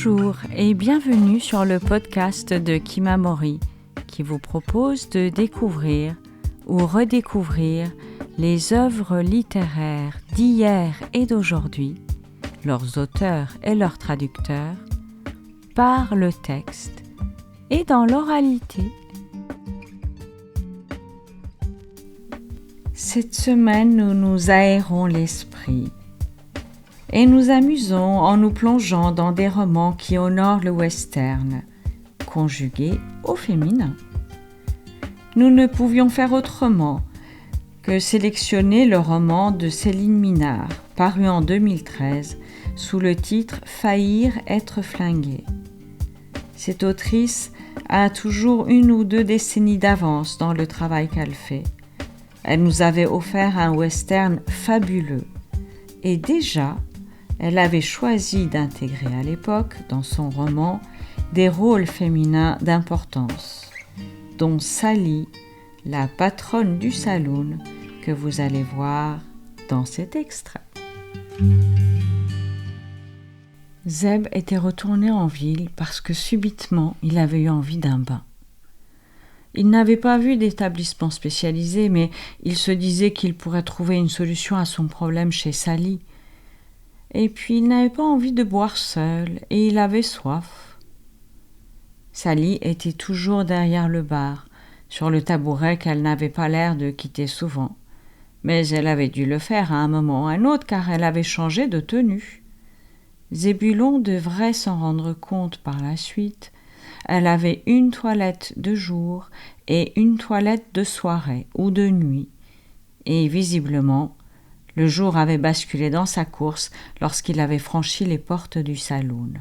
Bonjour et bienvenue sur le podcast de Kimamori qui vous propose de découvrir ou redécouvrir les œuvres littéraires d'hier et d'aujourd'hui, leurs auteurs et leurs traducteurs, par le texte et dans l'oralité. Cette semaine, nous nous aérons l'esprit et nous amusons en nous plongeant dans des romans qui honorent le western, conjugués au féminin. Nous ne pouvions faire autrement que sélectionner le roman de Céline Minard, paru en 2013, sous le titre « Faillir être flingué ». Cette autrice a toujours 1 ou 2 décennies d'avance dans le travail qu'elle fait. Elle nous avait offert un western fabuleux et déjà, elle avait choisi d'intégrer à l'époque, dans son roman, des rôles féminins d'importance, dont Sally, la patronne du saloon, que vous allez voir dans cet extrait. Zeb était retourné en ville parce que subitement, il avait eu envie d'un bain. Il n'avait pas vu d'établissement spécialisé, mais il se disait qu'il pourrait trouver une solution à son problème chez Sally. Et puis il n'avait pas envie de boire seul, et il avait soif. Sally était toujours derrière le bar, sur le tabouret qu'elle n'avait pas l'air de quitter souvent. Mais elle avait dû le faire à un moment ou à un autre, car elle avait changé de tenue. Zébulon devrait s'en rendre compte par la suite. Elle avait une toilette de jour et une toilette de soirée ou de nuit. Et visiblement, le jour avait basculé dans sa course lorsqu'il avait franchi les portes du saloon.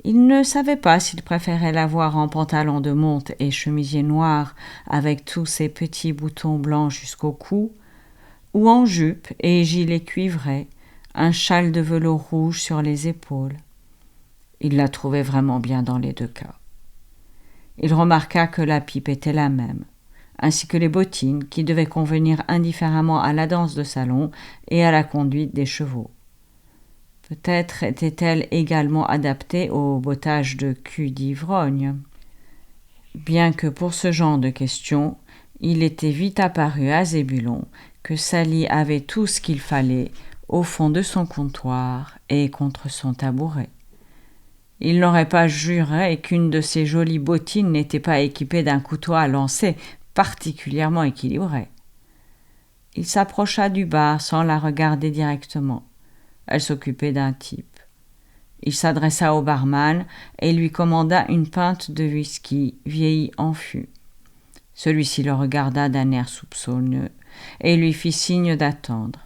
Il ne savait pas s'il préférait la voir en pantalon de monte et chemisier noir avec tous ses petits boutons blancs jusqu'au cou, ou en jupe et gilet cuivré, un châle de velours rouge sur les épaules. Il la trouvait vraiment bien dans les 2 cas. Il remarqua que la pipe était la même, ainsi que les bottines qui devaient convenir indifféremment à la danse de salon et à la conduite des chevaux. Peut-être était-elle également adaptée au bottage de cul d'ivrogne. Bien que pour ce genre de questions, il était vite apparu à Zébulon que Sally avait tout ce qu'il fallait au fond de son comptoir et contre son tabouret. Il n'aurait pas juré qu'une de ses jolies bottines n'était pas équipée d'un couteau à lancer particulièrement équilibré. Il s'approcha du bar sans la regarder directement. Elle s'occupait d'un type. Il s'adressa au barman et lui commanda une pinte de whisky vieilli en fût. Celui-ci le regarda d'un air soupçonneux et lui fit signe d'attendre.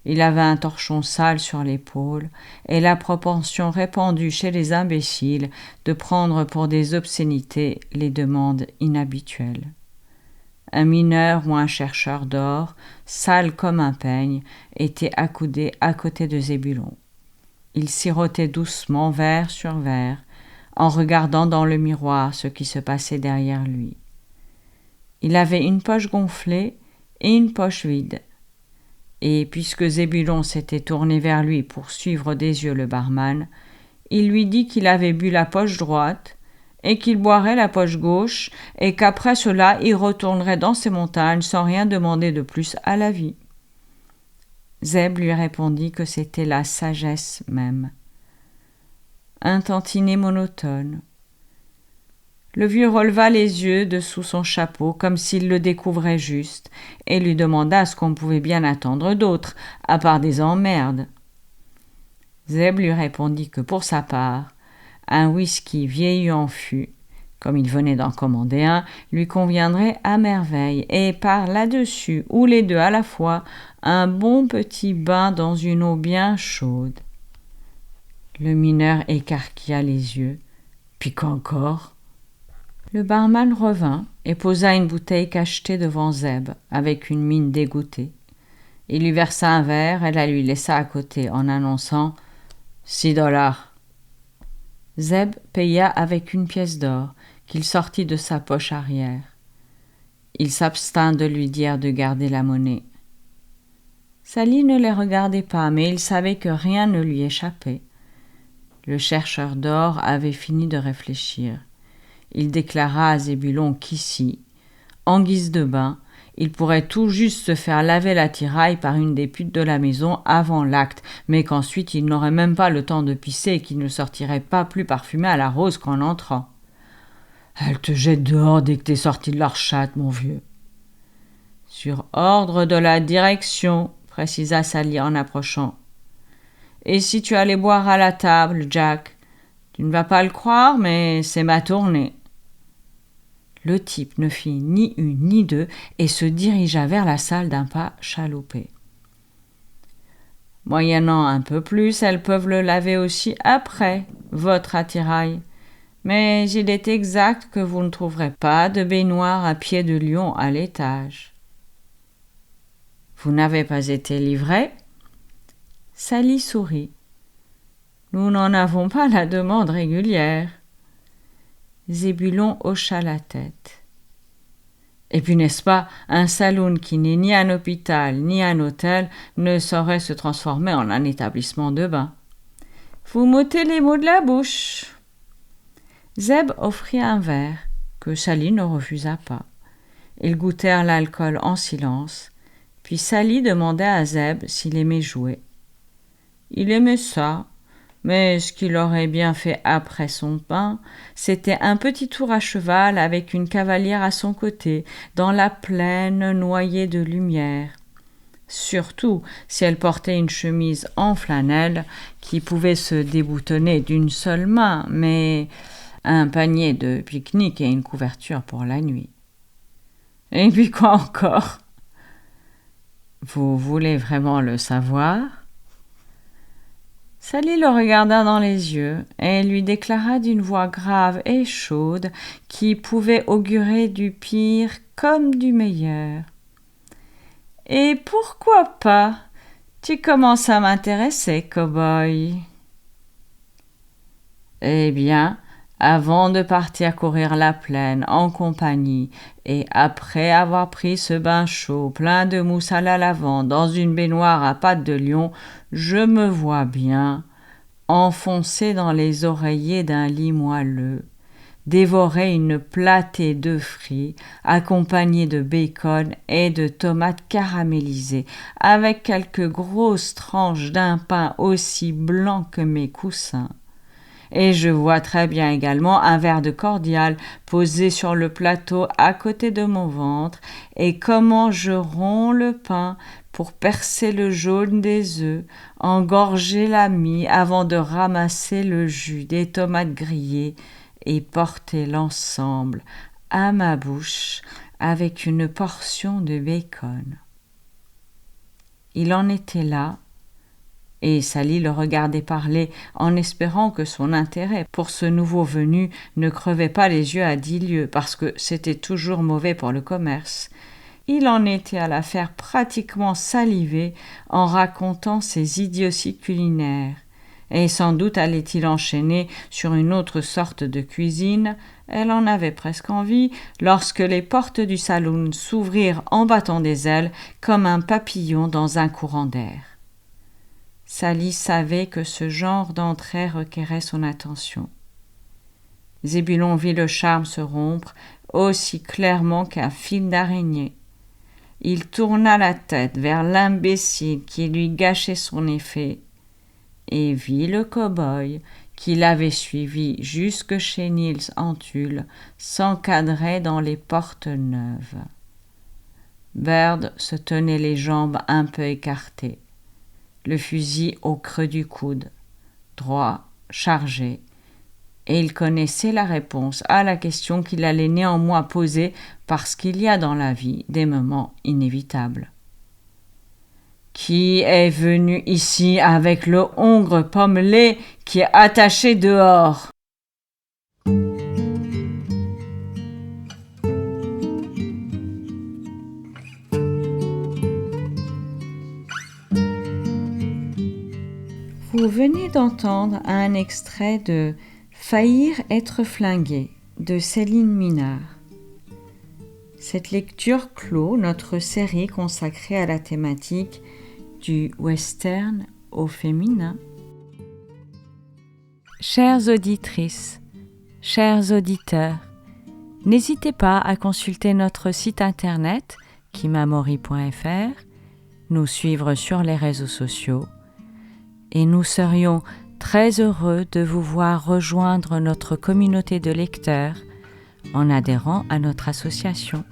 Il avait un torchon sale sur l'épaule et la propension répandue chez les imbéciles de prendre pour des obscénités les demandes inhabituelles. Un mineur ou un chercheur d'or, sale comme un peigne, était accoudé à côté de Zébulon. Il sirotait doucement verre sur verre, en regardant dans le miroir ce qui se passait derrière lui. Il avait une poche gonflée et une poche vide. Et puisque Zébulon s'était tourné vers lui pour suivre des yeux le barman, il lui dit qu'il avait bu la poche droite et qu'il boirait la poche gauche et qu'après cela, il retournerait dans ses montagnes sans rien demander de plus à la vie. Zeb lui répondit que c'était la sagesse même. Un tantinet monotone. Le vieux releva les yeux de sous son chapeau comme s'il le découvrait juste et lui demanda ce qu'on pouvait bien attendre d'autre, à part des emmerdes. Zeb lui répondit que pour sa part, un whisky vieilli en fût, comme il venait d'en commander un, lui conviendrait à merveille, et par là-dessus, ou les 2 à la fois, un bon petit bain dans une eau bien chaude. Le mineur écarquilla les yeux, puis qu'encore. Le barman revint et posa une bouteille cachetée devant Zeb, avec une mine dégoûtée. Il lui versa un verre et la lui laissa à côté, en annonçant « $6 ». Zeb paya avec une pièce d'or qu'il sortit de sa poche arrière. Il s'abstint de lui dire de garder la monnaie. Sally ne les regardait pas, mais il savait que rien ne lui échappait. Le chercheur d'or avait fini de réfléchir. Il déclara à Zébulon qu'ici, en guise de bain, il pourrait tout juste se faire laver l'attirail par une des putes de la maison avant l'acte, mais qu'ensuite il n'aurait même pas le temps de pisser et qu'il ne sortirait pas plus parfumé à la rose qu'en entrant. « Elle te jette dehors dès que t'es sorti de leur chatte, mon vieux. »« Sur ordre de la direction, » précisa Sally en approchant. « Et si tu allais boire à la table, Jack? Tu ne vas pas le croire, mais c'est ma tournée. » Le type ne fit ni une ni deux et se dirigea vers la salle d'un pas chaloupé. « Moyennant un peu plus, elles peuvent le laver aussi après, votre attirail. Mais il est exact que vous ne trouverez pas de baignoire à pied de lion à l'étage. »« Vous n'avez pas été livré ?» Sally sourit. « Nous n'en avons pas la demande régulière. » Zébulon hocha la tête. « Et puis, n'est-ce pas, un saloon qui n'est ni un hôpital ni un hôtel ne saurait se transformer en un établissement de bain. Vous m'ôtez les mots de la bouche. » Zeb offrit un verre, que Sally ne refusa pas. Ils goûtèrent l'alcool en silence, puis Sally demanda à Zeb s'il aimait jouer. Il aimait ça, mais ce qu'il aurait bien fait après son pain, c'était un petit tour à cheval avec une cavalière à son côté, dans la plaine noyée de lumière. Surtout si elle portait une chemise en flanelle qui pouvait se déboutonner d'une seule main, mais un panier de pique-nique et une couverture pour la nuit. Et puis quoi encore? Vous voulez vraiment le savoir? Sally le regarda dans les yeux et lui déclara d'une voix grave et chaude qui pouvait augurer du pire comme du meilleur. « Et pourquoi pas? Tu commences à m'intéresser, cow-boy. » Eh bien, avant de partir courir la plaine en compagnie et après avoir pris ce bain chaud plein de mousse à la lavande dans une baignoire à pattes de lion, je me vois bien, enfoncé dans les oreillers d'un lit moelleux, dévorer une platée d'œufs frits accompagnée de bacon et de tomates caramélisées avec quelques grosses tranches d'un pain aussi blanc que mes coussins. Et je vois très bien également un verre de cordial posé sur le plateau à côté de mon ventre et comment je romps le pain pour percer le jaune des œufs, engorger la mie avant de ramasser le jus des tomates grillées et porter l'ensemble à ma bouche avec une portion de bacon. Il en était là, et Sally le regardait parler en espérant que son intérêt pour ce nouveau venu ne crevait pas les yeux à 10 lieues parce que c'était toujours mauvais pour le commerce. Il en était à la faire pratiquement saliver en racontant ses idioties culinaires. Et sans doute allait-il enchaîner sur une autre sorte de cuisine, elle en avait presque envie, lorsque les portes du saloon s'ouvrirent en battant des ailes comme un papillon dans un courant d'air. Sally savait que ce genre d'entrée requérait son attention. Zébulon vit le charme se rompre aussi clairement qu'un fil d'araignée. Il tourna la tête vers l'imbécile qui lui gâchait son effet et vit le cow-boy qui l'avait suivi jusque chez Niels en Tulle s'encadrer dans les portes neuves. Baird se tenait les jambes un peu écartées, le fusil au creux du coude, droit, chargé, et il connaissait la réponse à la question qu'il allait néanmoins poser parce qu'il y a dans la vie des moments inévitables. Qui est venu ici avec le hongre pommelé qui est attaché dehors? Vous venez d'entendre un extrait de Faillir être flingué de Céline Minard. Cette lecture clôt notre série consacrée à la thématique du western au féminin. Chères auditrices, chers auditeurs, n'hésitez pas à consulter notre site internet kimamori.fr, nous suivre sur les réseaux sociaux et nous serions très heureux de vous voir rejoindre notre communauté de lecteurs en adhérant à notre association.